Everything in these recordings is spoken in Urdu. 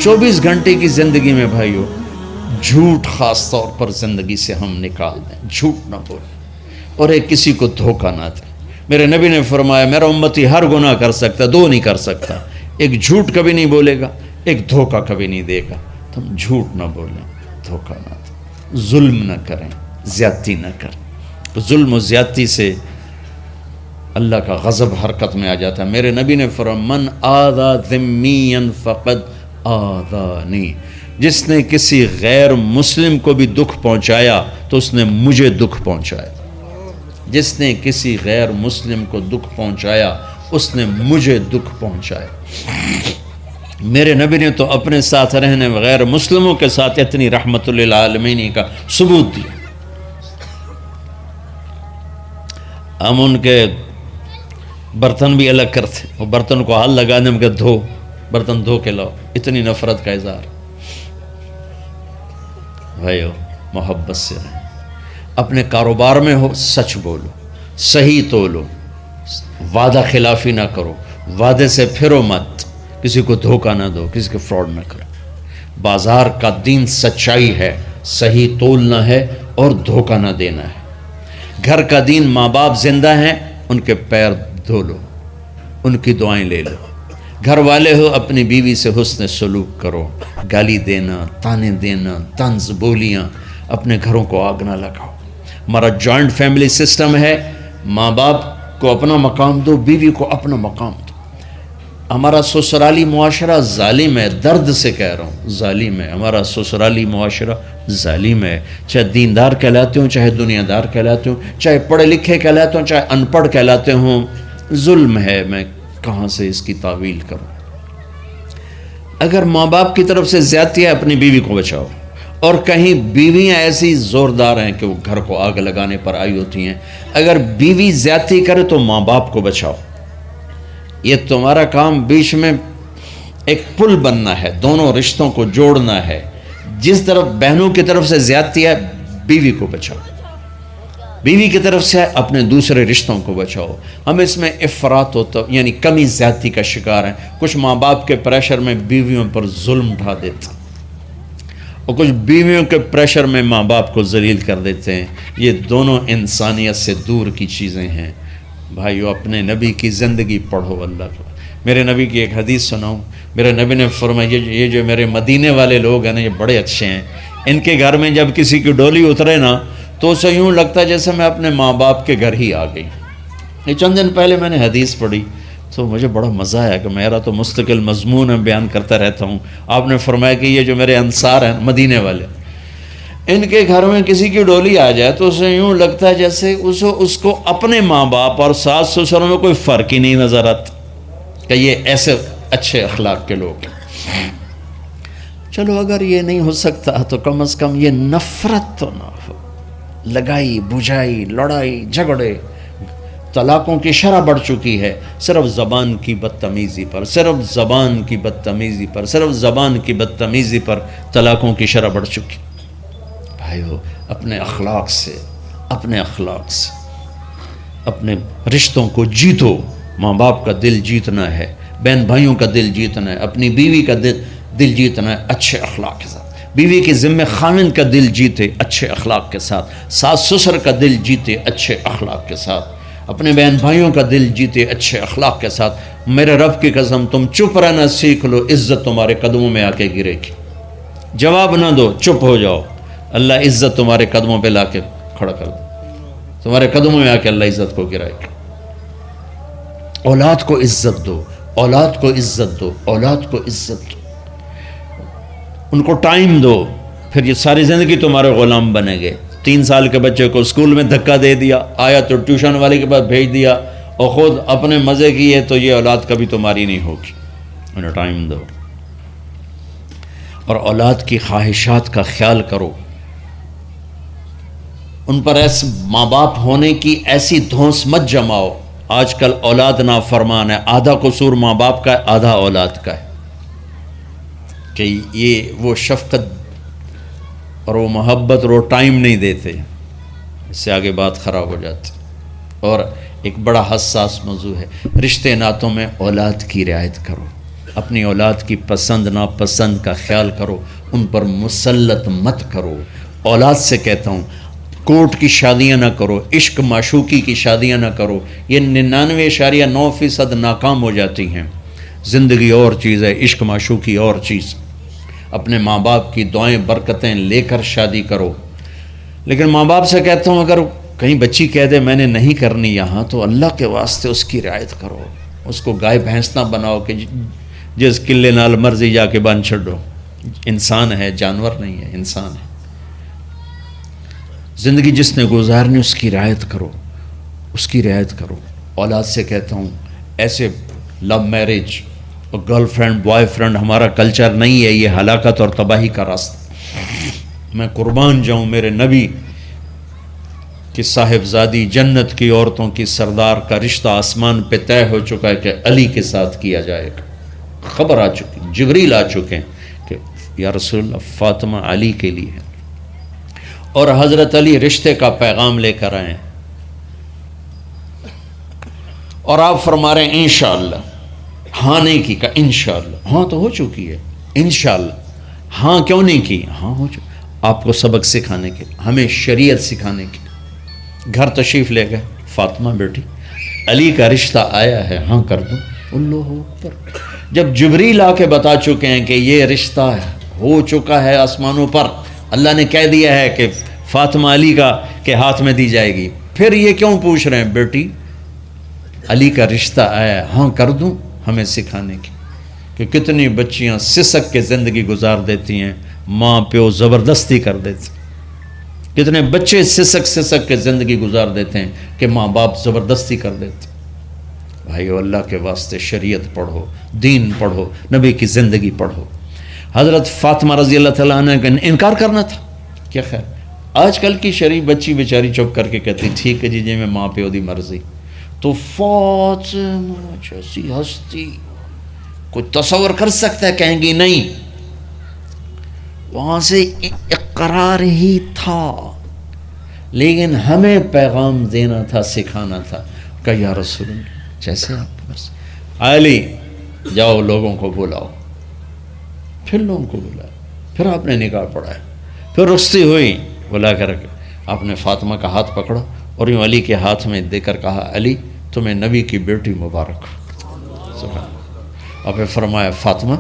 24 گھنٹے کی زندگی میں بھائیو جھوٹ خاص طور پر زندگی سے ہم نکال دیں، جھوٹ نہ بولیں اور ایک کسی کو دھوکہ نہ دیں۔ میرے نبی نے فرمایا میرا امتی ہر گناہ کر سکتا، دو نہیں کر سکتا، ایک جھوٹ کبھی نہیں بولے گا، ایک دھوکہ کبھی نہیں دے گا۔ تم جھوٹ نہ بولیں، دھوکہ نہ دیں، ظلم نہ کریں، زیادتی نہ کریں۔ ظلم و زیادتی سے اللہ کا غضب حرکت میں آ جاتا ہے۔ میرے نبی نے فرمایا من آذا ذمیا فقد آذانی، جس نے کسی غیر مسلم کو بھی دکھ پہنچایا تو اس نے مجھے دکھ پہنچایا، جس نے کسی غیر مسلم کو دکھ پہنچایا اس نے مجھے دکھ پہنچایا۔ میرے نبی نے تو اپنے ساتھ رہنے غیر مسلموں کے ساتھ اتنی رحمت للعالمین کا ثبوت دیا۔ ہم ان کے برتن بھی الگ کرتے، وہ برتن کو ہاتھ لگانے میں کہ دھو، برتن دھو کے لاؤ، اتنی نفرت کا اظہار۔ بھائیو محبت سے رہیں، اپنے کاروبار میں ہو سچ بولو، صحیح تولو، وعدہ خلافی نہ کرو، وعدے سے پھرو مت، کسی کو دھوکہ نہ دو، کسی کو فراڈ نہ کرو۔ بازار کا دین سچائی ہے، صحیح تولنا ہے اور دھوکہ نہ دینا ہے۔ گھر کا دین ماں باپ زندہ ہیں، ان کے پیر دھو لو، ان کی دعائیں لے لو۔ گھر والے ہو اپنی بیوی سے حسن سلوک کرو، گالی دینا، تانے دینا، طنز بولیاں، اپنے گھروں کو آگ نہ لگاؤ۔ ہمارا جوائنٹ فیملی سسٹم ہے، ماں باپ کو اپنا مقام دو، بیوی کو اپنا مقام دو۔ ہمارا سسرالی معاشرہ ظالم ہے، درد سے کہہ رہا ہوں ظالم ہے، ہمارا سسرالی معاشرہ ظالم ہے، چاہے دیندار کہلاتے ہوں، چاہے دنیا دار کہلاتے ہوں، چاہے پڑھے لکھے کہلاتے ہوں، چاہے ان پڑھ کہلاتے ہوں، ظلم ہے۔ میں کہاں سے اس کی تعویل کروں؟ اگر ماں باپ کی طرف سے زیادتی ہے اپنی بیوی کو بچاؤ، اور کہیں بیویاں ایسی زوردار ہیں کہ وہ گھر کو آگ لگانے پر آئی ہوتی ہیں، اگر بیوی زیادتی کرے تو ماں باپ کو بچاؤ۔ یہ تمہارا کام بیچ میں ایک پل بننا ہے، دونوں رشتوں کو جوڑنا ہے۔ جس طرف بہنوں کی طرف سے زیادتی ہے بیوی کو بچاؤ، بیوی کی طرف سے اپنے دوسرے رشتوں کو بچاؤ۔ ہم اس میں افراط ہوتا یعنی کمی زیادتی کا شکار ہیں۔ کچھ ماں باپ کے پریشر میں بیویوں پر ظلم اٹھا دیتے ہیں، اور کچھ بیویوں کے پریشر میں ماں باپ کو ذلیل کر دیتے ہیں۔ یہ دونوں انسانیت سے دور کی چیزیں ہیں۔ بھائیو اپنے نبی کی زندگی پڑھو اللہ کو۔ میرے نبی کی ایک حدیث سناؤں، میرے نبی نے فرمایا یہ جو میرے مدینے والے لوگ ہیں نا، یہ بڑے اچھے ہیں۔ ان کے گھر میں جب کسی کی ڈولی اترے نا تو اسے یوں لگتا ہے جیسے میں اپنے ماں باپ کے گھر ہی آ گئی۔ یہ چند دن پہلے میں نے حدیث پڑھی تو مجھے بڑا مزہ آیا کہ میرا تو مستقل مضمون میں بیان کرتا رہتا ہوں۔ آپ نے فرمایا کہ یہ جو میرے انصار ہیں مدینے والے، ان کے گھر میں کسی کی ڈولی آ جائے تو اسے یوں لگتا ہے جیسے اس کو اپنے ماں باپ اور ساس سسروں میں کوئی فرق ہی نہیں نظر آتا، کہ یہ ایسے اچھے اخلاق کے لوگ ہیں۔ چلو اگر یہ نہیں ہو سکتا تو کم از کم یہ نفرت تو نہ ہو، لگائی بجھائی، لڑائی جھگڑے، طلاقوں کی شرح بڑھ چکی ہے صرف زبان کی بدتمیزی پر، صرف زبان کی بدتمیزی پر، صرف زبان کی بدتمیزی پر طلاقوں کی شرح بڑھ چکی۔ بھائیو اپنے اخلاق سے اپنے رشتوں کو جیتو۔ ماں باپ کا دل جیتنا ہے، بہن بھائیوں کا دل جیتنا ہے، اپنی بیوی کا دل جیتنا ہے اچھے اخلاق کے ساتھ۔ بیوی کے ذمہ خاوند کا دل جیتے اچھے اخلاق کے ساتھ، ساس سسر کا دل جیتے اچھے اخلاق کے ساتھ، اپنے بہن بھائیوں کا دل جیتے اچھے اخلاق کے ساتھ۔ میرے رب کی قسم تم چپ رہنا سیکھ لو، عزت تمہارے قدموں میں آ کے گرے گی۔ جواب نہ دو، چپ ہو جاؤ، اللہ عزت تمہارے قدموں پہ لا کے کھڑا کر دے، تمہارے قدموں میں آ کے اللہ عزت کو گرائے گا۔ اولاد کو عزت دو، اولاد کو عزت دو، اولاد کو عزت دو، ان کو ٹائم دو، پھر یہ ساری زندگی تمہارے غلام بنے گے۔ 3 سال کے بچے کو اسکول میں دھکا دے دیا، آیا تو ٹیوشن والے کے پاس بھیج دیا، اور خود اپنے مزے کیے، تو یہ اولاد کبھی تمہاری نہیں ہوگی۔ انہیں ٹائم دو، اور اولاد کی خواہشات کا خیال کرو۔ ان پر ایسے ماں باپ ہونے کی ایسی دھونس مت جماؤ۔ آج کل اولاد نافرمان ہے، آدھا قصور ماں باپ کا ہے، آدھا اولاد کا ہے، کہ یہ وہ شفقت اور وہ محبت اور وہ ٹائم نہیں دیتے، اس سے آگے بات خراب ہو جاتی۔ اور ایک بڑا حساس موضوع ہے، رشتے ناتوں میں اولاد کی رعایت کرو۔ اپنی اولاد کی پسند ناپسند کا خیال کرو، ان پر مسلط مت کرو۔ اولاد سے کہتا ہوں کورٹ کی شادیاں نہ کرو، عشق معشوقی کی شادیاں نہ کرو، یہ 99.9% ناکام ہو جاتی ہیں۔ زندگی اور چیز ہے، عشق معشوقی اور چیز۔ اپنے ماں باپ کی دعائیں برکتیں لے کر شادی کرو۔ لیکن ماں باپ سے کہتا ہوں اگر کہیں بچی کہہ دے میں نے نہیں کرنی یہاں، تو اللہ کے واسطے اس کی رعایت کرو، اس کو گائے بھینس نہ بناؤ کہ جس قلے نال مرضی جا کے بن چھڈو۔ انسان ہے، جانور نہیں ہے، انسان ہے۔ زندگی جس نے گزارنی اس کی رعایت کرو، اس کی رعایت کرو۔ اولاد سے کہتا ہوں ایسے لو میرج اور گرل فرینڈ بوائے فرینڈ ہمارا کلچر نہیں ہے، یہ ہلاکت اور تباہی کا راستہ۔ میں قربان جاؤں میرے نبی کہ صاحبزادی جنت کی عورتوں کی سردار کا رشتہ آسمان پہ طے ہو چکا ہے کہ علی کے ساتھ کیا جائے گا۔ خبر آ چکی، جبریل آ چکے ہیں کہ یا رسول اللہ فاطمہ علی کے لیے ہے، اور حضرت علی رشتے کا پیغام لے کر آئے ہیں، اور آپ فرما رہے ہیں انشاءاللہ۔ ہاں نہیں کی، کہا انشاءاللہ۔ ہاں تو ہو چکی ہے، انشاءاللہ۔ ہاں کیوں نہیں کی؟ ہاں ہو چکی۔ آپ کو سبق سکھانے کے، ہمیں شریعت سکھانے کے۔ گھر تشریف لے گئے، فاطمہ بیٹی علی کا رشتہ آیا ہے، ہاں کر دوں۔ اللہ اکبر۔ جب جبریل آ کے بتا چکے ہیں کہ یہ رشتہ ہو چکا ہے آسمانوں پر، اللہ نے کہہ دیا ہے کہ فاطمہ علی کا کے ہاتھ میں دی جائے گی، پھر یہ کیوں پوچھ رہے ہیں بیٹی علی کا رشتہ آیا ہے، ہاں کر دوں؟ ہمیں سکھانے کی کہ کتنی بچیاں سسک کے زندگی گزار دیتی ہیں، ماں پیو زبردستی کر دیتے، کتنے بچے سسک کے زندگی گزار دیتے ہیں کہ ماں باپ زبردستی کر دیتے۔ بھائیو اللہ کے واسطے شریعت پڑھو، دین پڑھو، نبی کی زندگی پڑھو۔ حضرت فاطمہ رضی اللہ تعالیٰ عنہ کا انکار کرنا تھا، کیا خیر آج کل کی شریف بچی بیچاری چپ کر کے کہتی ٹھیک ہے جی میں ماں پیو دی مرضی۔ تو فاطمہ جیسی ہستی کوئی تصور کر سکتا ہے؟ کہیں گی نہیں، وہاں سے اقرار ہی تھا، لیکن ہمیں پیغام دینا تھا، سکھانا تھا کہ یا رسول اللہ جیسے آپ بس علی جاؤ لوگوں کو بلاؤ۔ پھر لوگوں کو بلایا، پھر آپ نے نکاح پڑھایا، پھر رخصتی ہوئی، بلا کر آپ نے فاطمہ کا ہاتھ پکڑا اور یوں علی کے ہاتھ میں دے کر کہا علی تمہیں نبی کی بیٹی مبارک۔ اور پھر فرمایا فاطمہ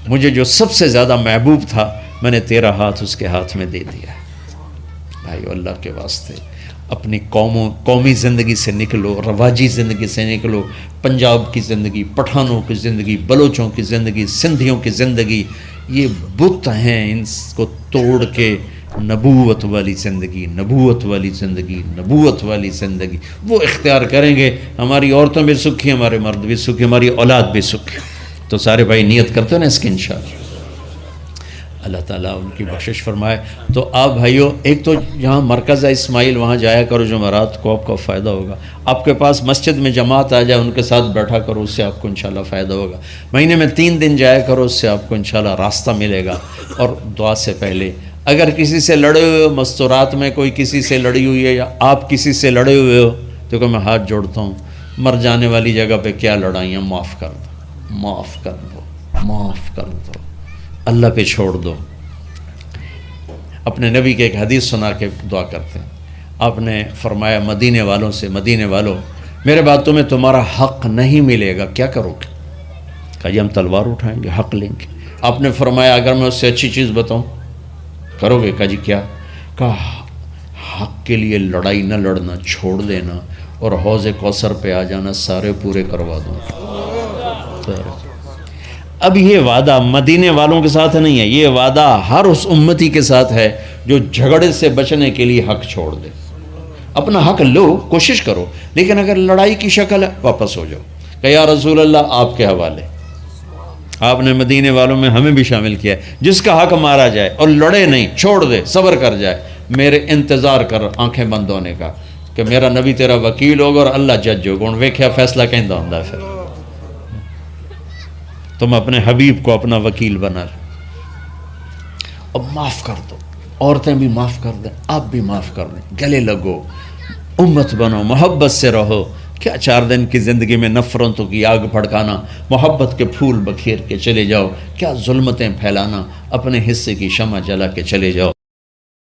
مجھے جو سب سے زیادہ محبوب تھا میں نے تیرا ہاتھ اس کے ہاتھ میں دے دیا ہے۔ بھائی اللہ کے واسطے اپنی قومی زندگی سے نکلو، رواجی زندگی سے نکلو، پنجاب کی زندگی، پٹھانوں کی زندگی، بلوچوں کی زندگی، سندھیوں کی زندگی، یہ بت ہیں، ان کو توڑ کے نبوت والی زندگی، نبوت والی زندگی، نبوت والی زندگی وہ اختیار کریں گے، ہماری عورتیں بھی سکھی، ہمارے مرد بھی سکھی، ہماری اولاد بھی سکھی۔ تو سارے بھائی نیت کرتے ہیں نا اس کی انشاءاللہ، اللہ تعالیٰ ان کی بخشش فرمائے۔ تو آپ بھائیو ایک تو یہاں مرکز ہے اسماعیل، وہاں جایا کرو جمعرات کو، آپ کو فائدہ ہوگا۔ آپ کے پاس مسجد میں جماعت آ جائے ان کے ساتھ بیٹھا کرو، اس سے آپ کو انشاءاللہ فائدہ ہوگا۔ مہینے میں 3 دن جایا کرو، اس سے آپ کو انشاءاللہ راستہ ملے گا۔ اور دعا سے پہلے اگر کسی سے لڑے ہوئے ہو، مستورات میں کوئی کسی سے لڑی ہوئی ہے یا آپ کسی سے لڑے ہوئے ہو، تو کہ میں ہاتھ جوڑتا ہوں، مر جانے والی جگہ پہ کیا لڑائیاں، معاف کر دو، معاف کر دو، معاف کر دو، اللہ پہ چھوڑ دو۔ اپنے نبی کے ایک حدیث سنا کے دعا کرتے ہیں، آپ نے فرمایا مدینے والوں سے، مدینے والوں میرے بعد تمہیں تمہارا حق نہیں ملے گا، کیا کرو گے؟ کہا یہ ہم تلوار اٹھائیں گے، حق لیں گے۔ آپ نے فرمایا اگر میں اس سے اچھی چیز بتاؤں کرو گے؟ کہا جی کیا؟ کہا حق کے لیے لڑائی نہ لڑنا، چھوڑ دینا اور حوض کوثر پہ آ جانا، سارے پورے کروا دوں۔ اب یہ وعدہ مدینے والوں کے ساتھ نہیں ہے، یہ وعدہ ہر اس امتی کے ساتھ ہے جو جھگڑے سے بچنے کے لیے حق چھوڑ دے۔ اپنا حق لو، کوشش کرو، لیکن اگر لڑائی کی شکل ہے واپس ہو جاؤ کہ یا رسول اللہ آپ کے حوالے۔ آپ نے مدینے والوں میں ہمیں بھی شامل کیا ہے، جس کا حق مارا جائے اور لڑے نہیں، چھوڑ دے، صبر کر جائے، میرے انتظار کر آنکھیں بند ہونے کا کہ میرا نبی تیرا وکیل ہوگا اور اللہ جج ہوگا، ان ویکھیا فیصلہ کہندہ ہوندہ ہے۔ پھر تم اپنے حبیب کو اپنا وکیل بنا لو، اب معاف کر دو، عورتیں بھی معاف کر دیں، آپ بھی معاف کر دیں، گلے لگو، امت بنو، محبت سے رہو، کیا 4 دن کی زندگی میں نفرتوں کی آگ بھڑکانا، محبت کے پھول بکھیر کے چلے جاؤ، کیا ظلمتیں پھیلانا، اپنے حصے کی شمع جلا کے چلے جاؤ۔